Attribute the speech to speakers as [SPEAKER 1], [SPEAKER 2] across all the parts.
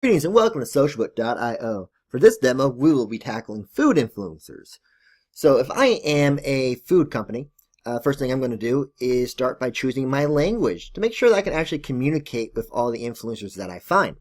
[SPEAKER 1] Greetings and welcome to Socialbook.io. For this demo, we will be tackling food influencers. So if I am a food company, first thing I'm going to do is start by choosing my language to make sure that I can actually communicate with all the influencers that I find.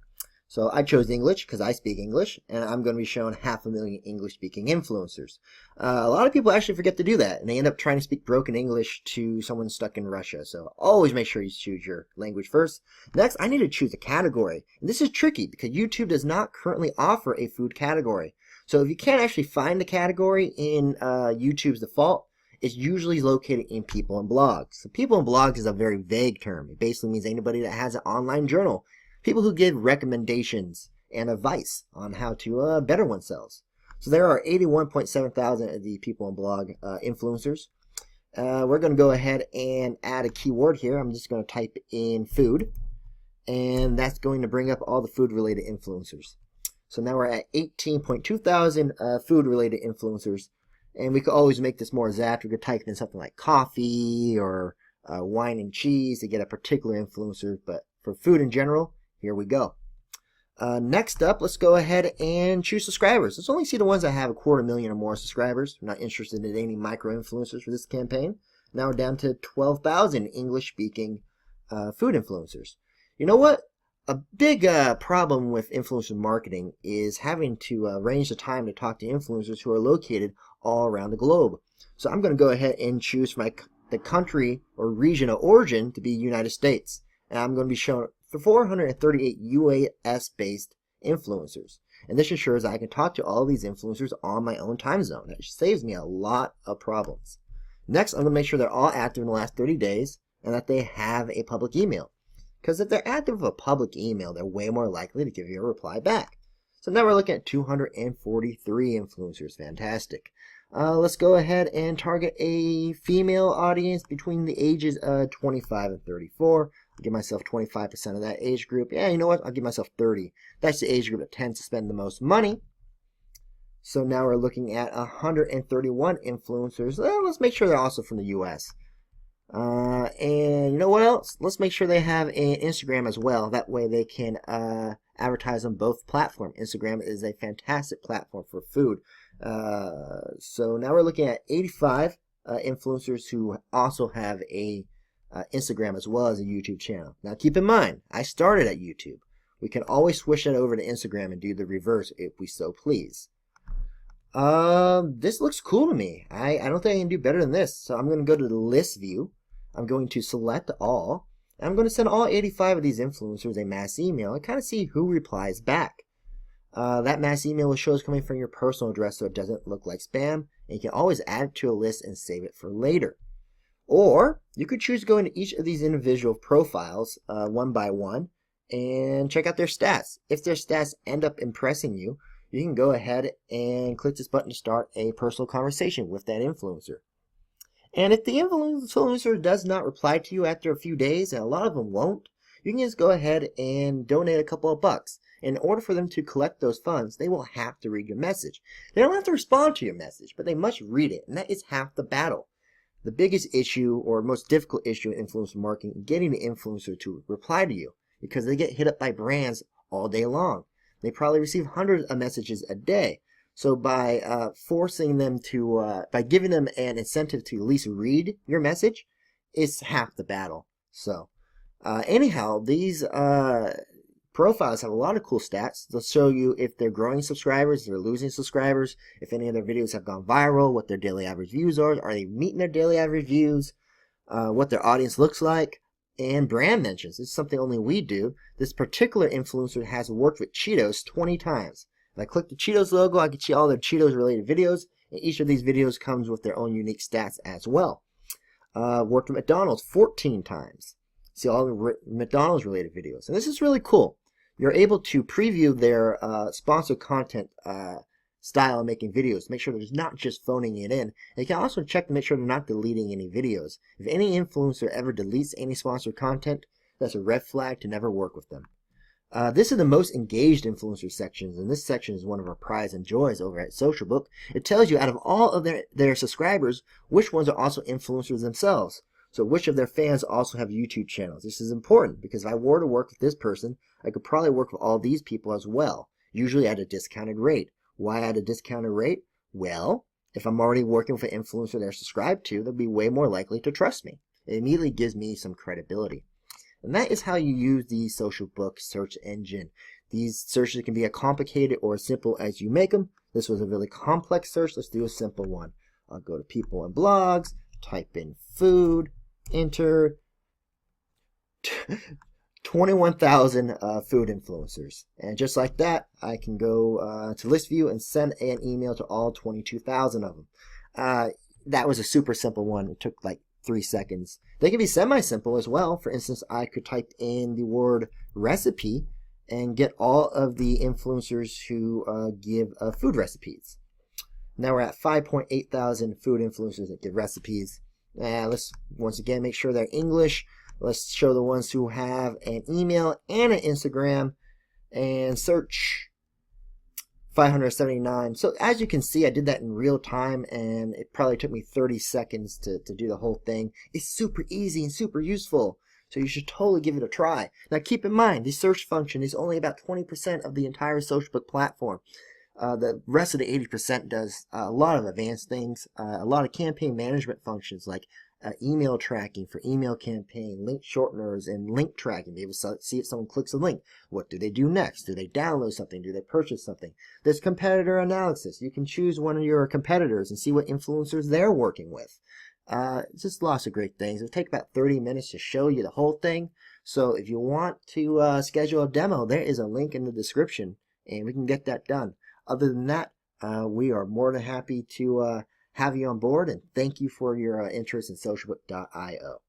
[SPEAKER 1] So I chose English because I speak English, and I'm going to be showing 500,000 English-speaking influencers. A lot of people actually forget to do that, and they end up trying to speak broken English to someone stuck in Russia. So always make sure you choose your language first. Next, I need to choose a category. And this is tricky because YouTube does not currently offer a food category. So if you can't actually find the category in YouTube's default, it's usually located in people and blogs. So people and blogs is a very vague term. It basically means anybody that has an online journal. People who give recommendations and advice on how to better oneself. So there are 81.7 thousand of the people and blog influencers. We're going to go ahead and add a keyword here. I'm just going to type in food. And that's going to bring up all the food-related influencers. So now we're at 18.2 thousand food-related influencers. And we could always make this more exact. We could type in something like coffee or wine and cheese to get a particular influencer. But for food in general, here we go. Next up, let's go ahead and choose subscribers. Let's only see the ones that have 250,000 or more subscribers. I'm not interested in any micro-influencers for this campaign. Now we're down to 12,000 English-speaking food influencers. You know what? A big problem with influencer marketing is having to arrange the time to talk to influencers who are located all around the globe. So I'm going to go ahead and choose the country or region of origin to be United States. And I'm going to be showing for 438 US-based influencers. And this ensures I can talk to all of these influencers on my own time zone. That saves me a lot of problems. Next, I'm going to make sure they're all active in the last 30 days and that they have a public email. Because if they're active with a public email, they're way more likely to give you a reply back. So now we're looking at 243 influencers. Fantastic. Let's go ahead and target a female audience between the ages of 25 and 34. I'll give myself 25% of that age group. Yeah, you know what? I'll give myself 30. That's the age group that tends to spend the most money. So now we're looking at 131 influencers. Well, let's make sure they're also from the US. And you know what else? Let's make sure they have an Instagram as well. That way they can advertise on both platforms. Instagram is a fantastic platform for food. So now we're looking at 85 influencers who also have a Instagram as well as a YouTube channel. Now keep in mind, I started at YouTube. We can always switch that over to Instagram and do the reverse if we so please. This looks cool to me. I don't think I can do better than this. So I'm going to go to the list view. I'm going to select all. And I'm going to send all 85 of these influencers a mass email and kind of see who replies back. That mass email will show is coming from your personal address so it doesn't look like spam. And you can always add it to a list and save it for later. Or you could choose to go into each of these individual profiles one by one and check out their stats. If their stats end up impressing you, you can go ahead and click this button to start a personal conversation with that influencer. And if the influencer does not reply to you after a few days, and a lot of them won't, you can just go ahead and donate a couple of bucks. In order for them to collect those funds, they will have to read your message. They don't have to respond to your message, but they must read it, and that is half the battle. The biggest issue, or most difficult issue in influencer marketing, is getting the influencer to reply to you, because they get hit up by brands all day long. They probably receive hundreds of messages a day. So by forcing them to, by giving them an incentive to at least read your message, it's half the battle. So anyhow, these profiles have a lot of cool stats. They'll show you if they're growing subscribers, if they're losing subscribers, if any of their videos have gone viral, what their daily average views are they meeting their daily average views, what their audience looks like, and brand mentions. This is something only we do. This particular influencer has worked with Cheetos 20 times. If I click the Cheetos logo, I can see all their Cheetos related videos, and each of these videos comes with their own unique stats as well. Worked with McDonald's 14 times. See all the McDonald's related videos. And this is really cool. You're able to preview their sponsored content style of making videos. Make sure there's not just phoning it in. And you can also check to make sure they're not deleting any videos. If any influencer ever deletes any sponsored content, that's a red flag to never work with them. This is the most engaged influencer sections, and this section is one of our prides and joys over at Socialbook. It tells you out of all of their subscribers, which ones are also influencers themselves. So which of their fans also have YouTube channels? This is important because if I were to work with this person, I could probably work with all these people as well, usually at a discounted rate. Why at a discounted rate? Well, if I'm already working with an influencer they're subscribed to, they'll be way more likely to trust me. It immediately gives me some credibility. And that is how you use the social book search engine. These searches can be as complicated or as simple as you make them. This was a really complex search. Let's do a simple one. I'll go to people and blogs, type in food, enter 21,000 food influencers. And just like that, I can go to list view and send an email to all 22,000 of them. That was a super simple one. It took like 3 seconds. They can be semi-simple as well. For instance, I could type in the word recipe and get all of the influencers who give food recipes. Now we're at 5.8 thousand food influencers that give recipes. Let's once again make sure they're English. Let's show the ones who have an email and an Instagram and search 579. So as you can see, I did that in real time and it probably took me 30 seconds to do the whole thing. It's super easy and super useful. So you should totally give it a try. Now keep in mind, the search function is only about 20% of the entire Socialbook platform. The rest of the 80% does a lot of advanced things, a lot of campaign management functions like email tracking for email campaign, link shorteners, and link tracking. Be able to see if someone clicks a link. What do they do next? Do they download something? Do they purchase something? There's competitor analysis. You can choose one of your competitors and see what influencers they're working with. Just lots of great things. It'll take about 30 minutes to show you the whole thing. So if you want to schedule a demo, there is a link in the description and we can get that done. Other than that, we are more than happy to have you on board, and thank you for your interest in Socialbook.io.